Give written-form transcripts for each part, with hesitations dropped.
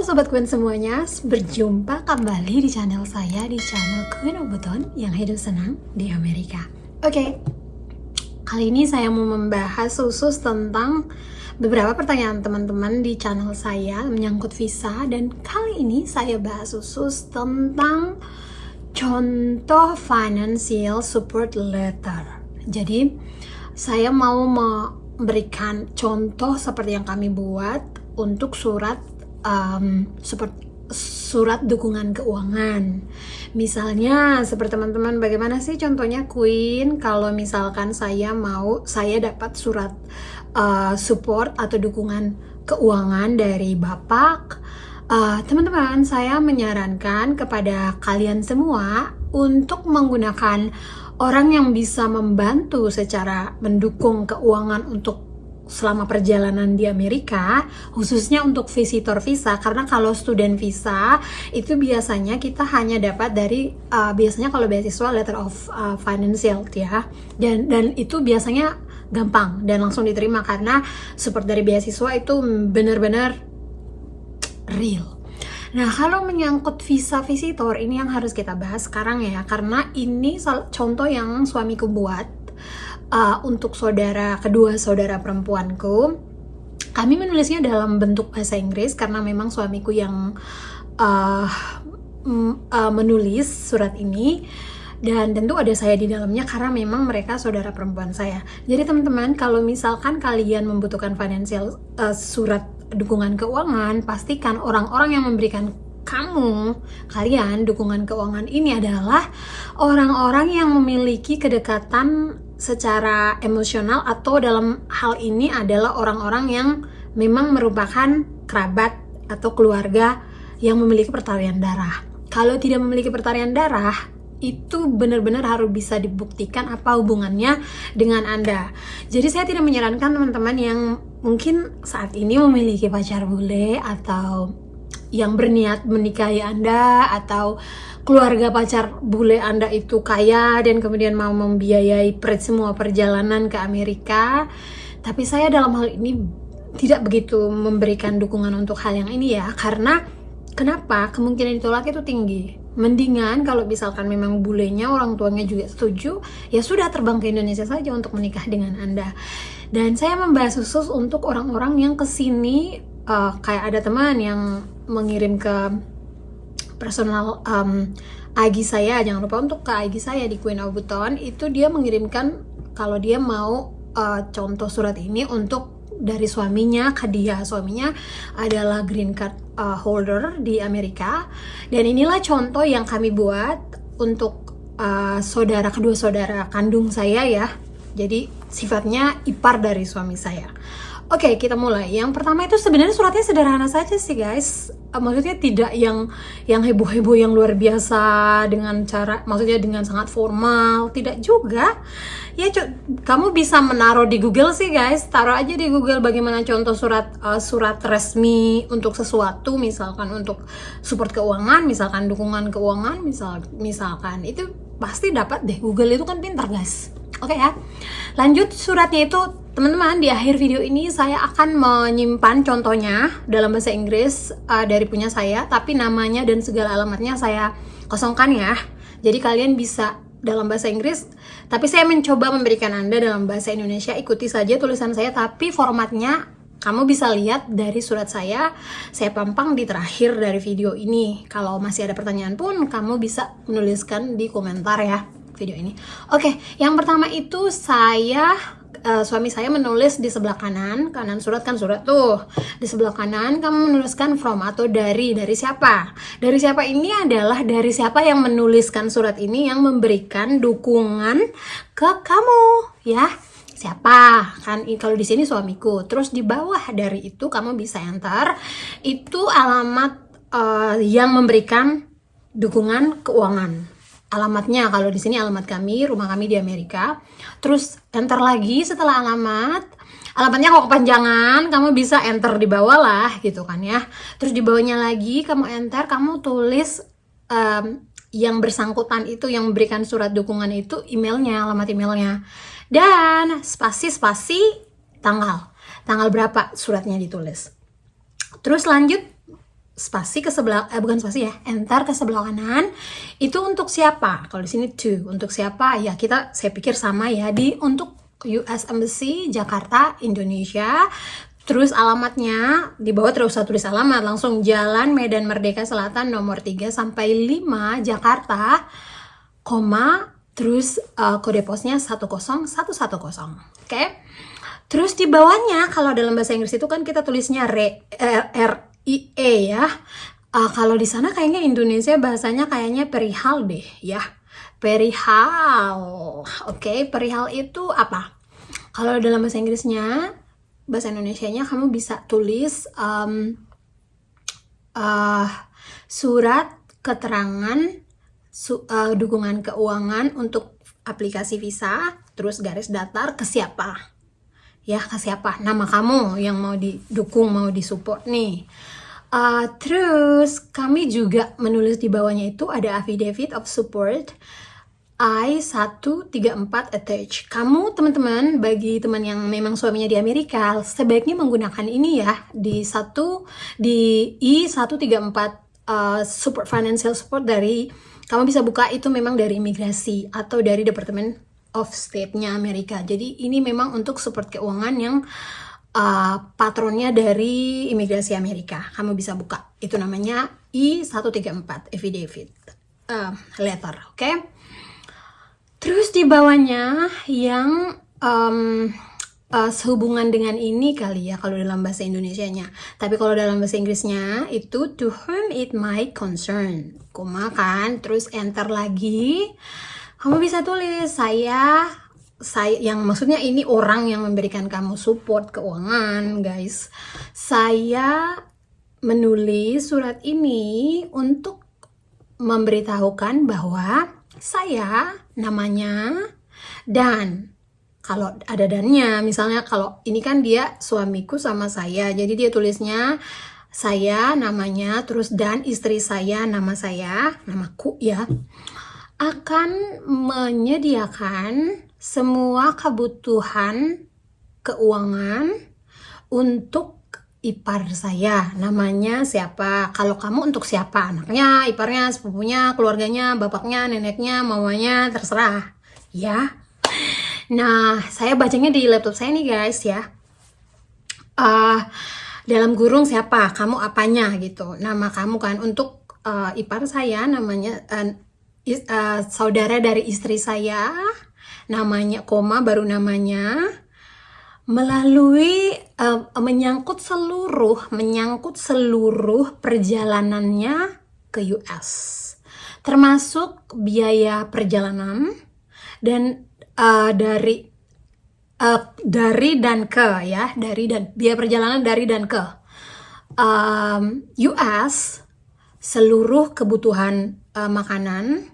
Sobat Queen semuanya, berjumpa kembali di channel saya, di channel Queen of Button yang hidup senang di Amerika. Oke, kali ini saya mau membahas khusus tentang beberapa pertanyaan teman-teman di channel saya menyangkut visa. Dan kali ini saya bahas khusus tentang contoh financial support letter. Jadi, saya mau memberikan contoh seperti yang kami buat untuk surat surat dukungan keuangan. Misalnya seperti teman-teman, bagaimana sih contohnya Queen kalau misalkan saya dapat surat support atau dukungan keuangan dari Bapak. Teman-teman, saya menyarankan kepada kalian semua untuk menggunakan orang yang bisa membantu secara mendukung keuangan untuk selama perjalanan di Amerika, khususnya untuk visitor visa. Karena kalau student visa itu biasanya kita hanya dapat dari biasanya kalau beasiswa letter of financial ya, dan itu biasanya gampang dan langsung diterima karena support dari beasiswa itu benar-benar real. Nah, kalau menyangkut visa visitor, ini yang harus kita bahas sekarang ya, karena ini contoh yang suamiku buat untuk kedua saudara perempuanku. Kami menulisnya dalam bentuk bahasa Inggris karena memang suamiku yang menulis surat ini, dan tentu ada saya di dalamnya karena memang mereka saudara perempuan saya. Jadi teman-teman, kalau misalkan kalian membutuhkan financial surat dukungan keuangan, pastikan orang-orang yang memberikan kalian dukungan keuangan ini adalah orang-orang yang memiliki kedekatan secara emosional, atau dalam hal ini adalah orang-orang yang memang merupakan kerabat atau keluarga yang memiliki pertalian darah. Kalau tidak memiliki pertalian darah, itu benar-benar harus bisa dibuktikan apa hubungannya dengan Anda. Jadi saya tidak menyarankan teman-teman yang mungkin saat ini memiliki pacar bule atau yang berniat menikahi Anda, atau keluarga pacar bule Anda itu kaya dan kemudian mau membiayai semua perjalanan ke Amerika. Tapi saya dalam hal ini tidak begitu memberikan dukungan untuk hal yang ini ya, karena kenapa? Kemungkinan ditolak itu tinggi. Mendingan kalau misalkan memang bulenya orang tuanya juga setuju, ya sudah, terbang ke Indonesia saja untuk menikah dengan Anda. Dan saya membahas khusus untuk orang-orang yang kesini, kayak ada teman yang mengirim ke personal IG saya. Jangan lupa untuk ke IG saya di Queen of Button, itu dia mengirimkan kalau dia mau contoh surat ini untuk dari suaminya ke dia. Suaminya adalah green card holder di Amerika, dan inilah contoh yang kami buat untuk kedua saudara kandung saya ya. Jadi sifatnya ipar dari suami saya. Oke, kita mulai. Yang pertama itu sebenarnya suratnya sederhana saja sih guys. Maksudnya tidak yang heboh-heboh yang luar biasa dengan sangat formal, tidak juga. Ya, kamu bisa menaruh di Google sih guys. Taruh aja di Google bagaimana contoh surat resmi untuk sesuatu, misalkan untuk support keuangan, misalkan dukungan keuangan, misalkan itu pasti dapat deh. Google itu kan pintar guys. Oke ya. Lanjut suratnya itu, teman-teman, di akhir video ini saya akan menyimpan contohnya dalam bahasa Inggris dari punya saya, tapi namanya dan segala alamatnya saya kosongkan ya. Jadi kalian bisa dalam bahasa Inggris, tapi saya mencoba memberikan Anda dalam bahasa Indonesia. Ikuti saja tulisan saya, tapi formatnya kamu bisa lihat dari surat saya pampang di terakhir dari video ini. Kalau masih ada pertanyaan pun kamu bisa menuliskan di komentar ya video ini. Oke, yang pertama itu suami saya menulis di sebelah kanan surat kan, surat tuh di sebelah kanan kamu menuliskan from atau dari siapa. Dari siapa ini adalah dari siapa yang menuliskan surat ini, yang memberikan dukungan ke kamu ya. Siapa? Kan kalau di sini suamiku. Terus di bawah dari itu kamu bisa enter itu alamat yang memberikan dukungan keuangan. Alamatnya, kalau di sini alamat kami, rumah kami di Amerika. Terus enter lagi setelah alamatnya kok kepanjangan, kamu bisa enter di bawah lah gitu kan ya. Terus di bawahnya lagi kamu enter, kamu tulis yang bersangkutan itu, yang memberikan surat dukungan itu, emailnya, alamat emailnya, dan spasi tanggal berapa suratnya ditulis. Terus lanjut spasi ke sebelah, bukan spasi ya, enter ke sebelah kanan. Itu untuk siapa? Kalau di sini to, untuk siapa? Ya saya pikir sama ya, untuk US Embassy Jakarta, Indonesia. Terus alamatnya di bawah, terus usah tulis alamat, langsung Jalan Medan Merdeka Selatan nomor 3 sampai 5 Jakarta, terus kode posnya 10110. Oke. Terus di bawahnya kalau dalam bahasa Inggris itu kan kita tulisnya RIE ya. Kalau di sana kayaknya Indonesia bahasanya kayaknya perihal deh ya. Perihal. Oke, perihal itu apa? Kalau dalam bahasa Inggrisnya, bahasa Indonesianya kamu bisa tulis surat keterangan dukungan keuangan untuk aplikasi visa, terus garis datar ke siapa? Ya, ke siapa? Nama kamu yang mau didukung, mau disupport nih. Terus kami juga menulis di bawahnya itu ada affidavit of support I-134 attach. Kamu teman-teman, bagi teman yang memang suaminya di Amerika, sebaiknya menggunakan ini ya, di I-134 support, financial support dari, kamu bisa buka itu memang dari imigrasi atau dari Department of State-nya Amerika. Jadi ini memang untuk support keuangan yang patronnya dari imigrasi Amerika. Kamu bisa buka. Itu namanya I-134 affidavit letter, oke? Terus di bawahnya yang sehubungan dengan ini kali ya kalau dalam bahasa Indonesianya. Tapi kalau dalam bahasa Inggrisnya itu to whom it might concern, kan, terus enter lagi. Kamu bisa tulis saya yang maksudnya ini orang yang memberikan kamu support keuangan, guys. Saya menulis surat ini untuk memberitahukan bahwa saya namanya dan, kalau ada dannya, misalnya kalau ini kan dia suamiku sama saya, jadi dia tulisnya saya namanya, terus dan istri saya, namaku ya, akan menyediakan semua kebutuhan keuangan untuk ipar saya, namanya siapa, kalau kamu untuk siapa, anaknya, iparnya, sepupunya, keluarganya, bapaknya, neneknya, mamanya, terserah ya. Nah, saya bacanya di laptop saya nih guys ya. Dalam kurung siapa, kamu apanya gitu, nama kamu kan, untuk ipar saya namanya saudara dari istri saya, namanya, baru namanya, melalui menyangkut seluruh perjalanannya ke US, termasuk biaya perjalanan dan dari dan ke ya, biaya perjalanan dari dan ke US, seluruh kebutuhan makanan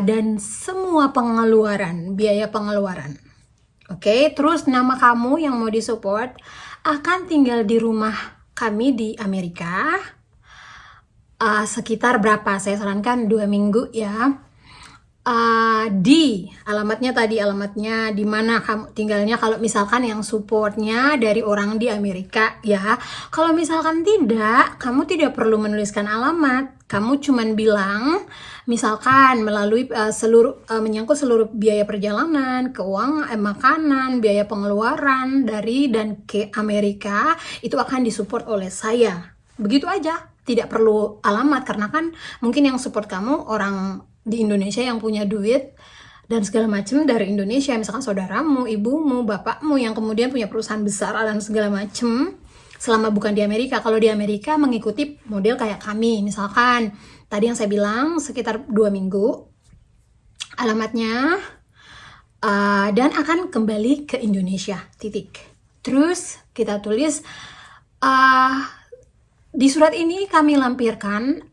dan semua biaya pengeluaran. Oke, terus nama kamu yang mau disupport akan tinggal di rumah kami di Amerika sekitar berapa? Saya sarankan 2 minggu ya. Di alamatnya di mana kamu tinggalnya, kalau misalkan yang supportnya dari orang di Amerika ya. Kalau misalkan tidak, kamu tidak perlu menuliskan alamat, kamu cuman bilang misalkan melalui menyangkut seluruh biaya perjalanan, keuangan, makanan, biaya pengeluaran dari dan ke Amerika itu akan disupport oleh saya. Begitu aja, tidak perlu alamat, karena kan mungkin yang support kamu orang di Indonesia yang punya duit dan segala macam dari Indonesia, misalkan saudaramu, ibumu, bapakmu yang kemudian punya perusahaan besar dan segala macam, selama bukan di Amerika. Kalau di Amerika mengikuti model kayak kami, misalkan tadi yang saya bilang sekitar 2 minggu alamatnya, dan akan kembali ke Indonesia, titik. Terus kita tulis di surat ini kami lampirkan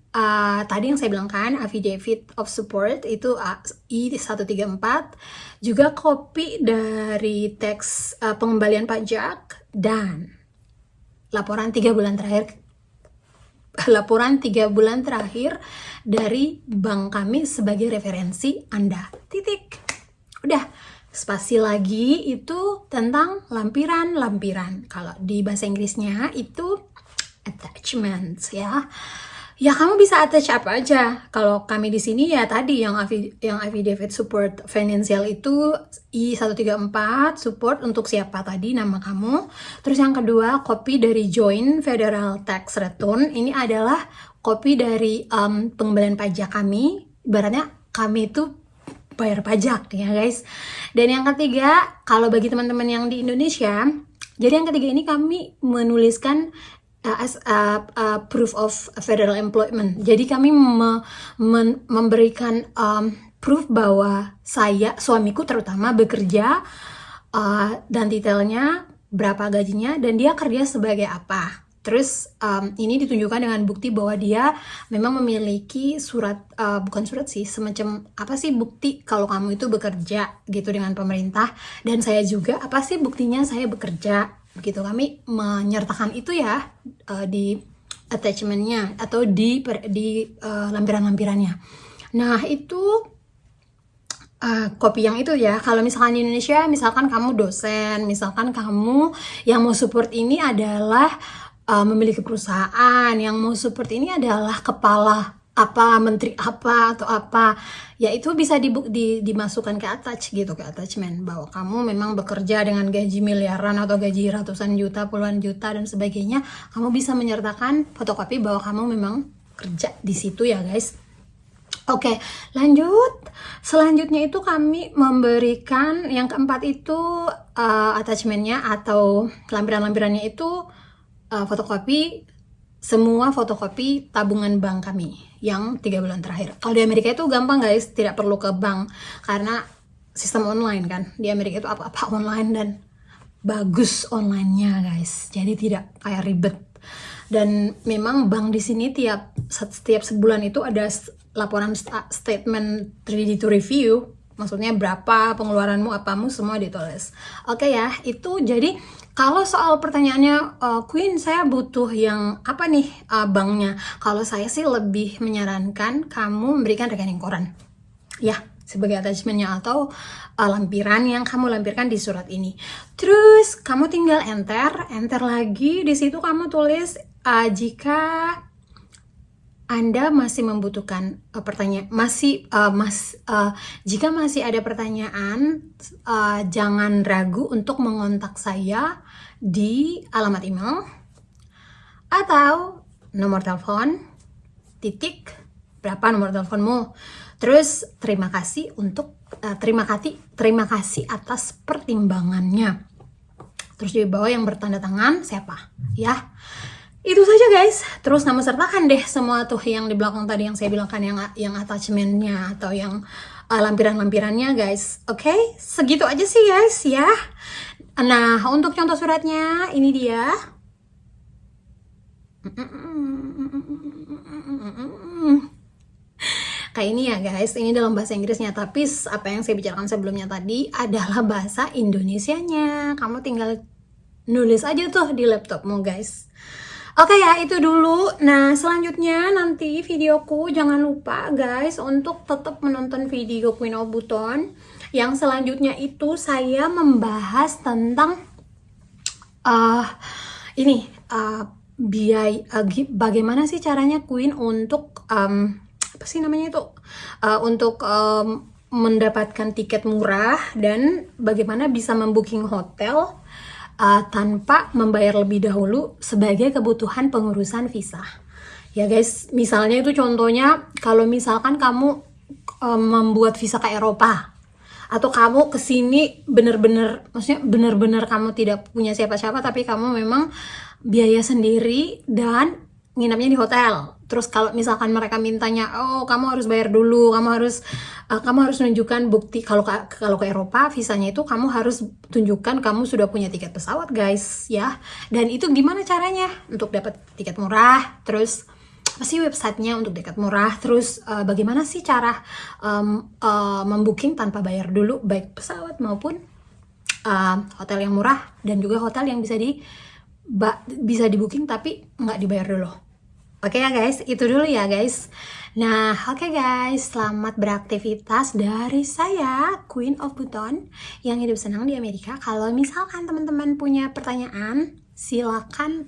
tadi yang saya bilang kan, affidavit of support itu I-134, juga kopi dari teks pengembalian pajak dan laporan 3 bulan terakhir dari bank kami sebagai referensi Anda, titik. Udah, spasi lagi itu tentang lampiran. Kalau di bahasa Inggrisnya itu attach. attachments ya. Ya kamu bisa attach apa aja. Kalau kami di sini ya tadi yang affidavit support financial itu I-134 support untuk siapa tadi nama kamu. Terus yang kedua kopi dari Joint Federal Tax Return. Ini adalah kopi dari pengembalian pajak kami. Ibaratnya kami itu bayar pajak ya guys. Dan yang ketiga kalau bagi teman-teman yang di Indonesia, jadi yang ketiga ini kami menuliskan as proof of federal employment. Jadi kami memberikan proof bahwa suamiku terutama bekerja dan detailnya berapa gajinya dan dia kerja sebagai apa. Terus ini ditunjukkan dengan bukti bahwa dia memang memiliki surat, bukan surat sih, semacam apa sih bukti kalau kamu itu bekerja gitu dengan pemerintah. Dan saya juga apa sih buktinya saya bekerja. Begitu kami menyertakan itu ya di attachmentnya atau di lampiran-lampirannya. Nah itu kopi yang itu ya. Kalau misalkan di Indonesia, misalkan kamu dosen, misalkan kamu yang mau support ini adalah memiliki perusahaan, yang mau support ini adalah kepala apa, menteri apa atau apa, ya itu bisa dimasukkan ke attach gitu, ke attachment bahwa kamu memang bekerja dengan gaji miliaran atau gaji ratusan juta, puluhan juta dan sebagainya. Kamu bisa menyertakan fotokopi bahwa kamu memang kerja di situ ya guys. Oke, lanjut. Selanjutnya itu kami memberikan yang keempat itu attachmentnya atau lampiran-lampirannya itu fotokopi, semua fotokopi tabungan bank kami yang 3 bulan terakhir. Kalau di Amerika itu gampang guys, tidak perlu ke bank karena sistem online kan. Di Amerika itu apa-apa online dan bagus online-nya guys. Jadi tidak kayak ribet. Dan memang bank di sini setiap sebulan itu ada laporan statement ready to review. Maksudnya berapa pengeluaranmu, apamu semua ditulis. Oke ya, itu jadi kalau soal pertanyaannya, Queen saya butuh yang apa nih banknya? Kalau saya sih lebih menyarankan kamu memberikan rekening koran. Ya, sebagai attachmentnya atau lampiran yang kamu lampirkan di surat ini. Terus kamu tinggal enter lagi. Di situ kamu tulis jika Anda masih membutuhkan pertanyaan, jika masih ada pertanyaan, jangan ragu untuk mengontak saya di alamat email atau nomor telepon, berapa nomor teleponmu. Terus terima kasih atas pertimbangannya. Terus di bawah yang bertanda tangan siapa, ya. Itu saja guys. Terus kamu sertakan deh semua tuh yang di belakang tadi yang saya bilangkan, yang attachmentnya atau yang lampiran-lampirannya guys. Oke, segitu aja sih guys ya. Nah untuk contoh suratnya ini dia. Kayak ini ya guys, ini dalam bahasa Inggrisnya, tapi apa yang saya bicarakan sebelumnya tadi adalah bahasa Indonesianya. Kamu tinggal nulis aja tuh di laptopmu guys. Oke ya, itu dulu. Nah, selanjutnya nanti videoku jangan lupa guys untuk tetap menonton video Queen of Button. Yang selanjutnya itu saya membahas tentang bagaimana sih caranya Queen untuk mendapatkan tiket murah dan bagaimana bisa membooking hotel tanpa membayar lebih dahulu sebagai kebutuhan pengurusan visa. Ya guys, misalnya itu contohnya kalau misalkan kamu membuat visa ke Eropa atau kamu kesini bener-bener kamu tidak punya siapa-siapa tapi kamu memang biaya sendiri dan nginapnya di hotel. Terus kalau misalkan mereka mintanya, oh kamu harus bayar dulu, kamu harus menunjukkan bukti kalau ke Eropa visanya itu kamu harus tunjukkan kamu sudah punya tiket pesawat guys ya. Dan itu gimana caranya untuk dapat tiket murah? Terus apa sih websitenya untuk tiket murah? Terus bagaimana sih cara membooking tanpa bayar dulu baik pesawat maupun hotel yang murah dan juga hotel yang bisa di-booking tapi nggak dibayar dulu. Oke ya guys, itu dulu ya guys. Nah, oke guys, selamat beraktivitas dari saya, Queen of Button, yang hidup senang di Amerika. Kalau misalkan teman-teman punya pertanyaan, silakan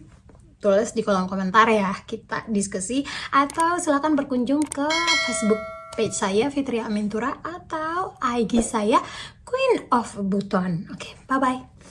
tulis di kolom komentar ya, kita diskusi, atau silahkan berkunjung ke Facebook page saya Fitria Amintura atau IG saya Queen of Buton. Oke, bye bye.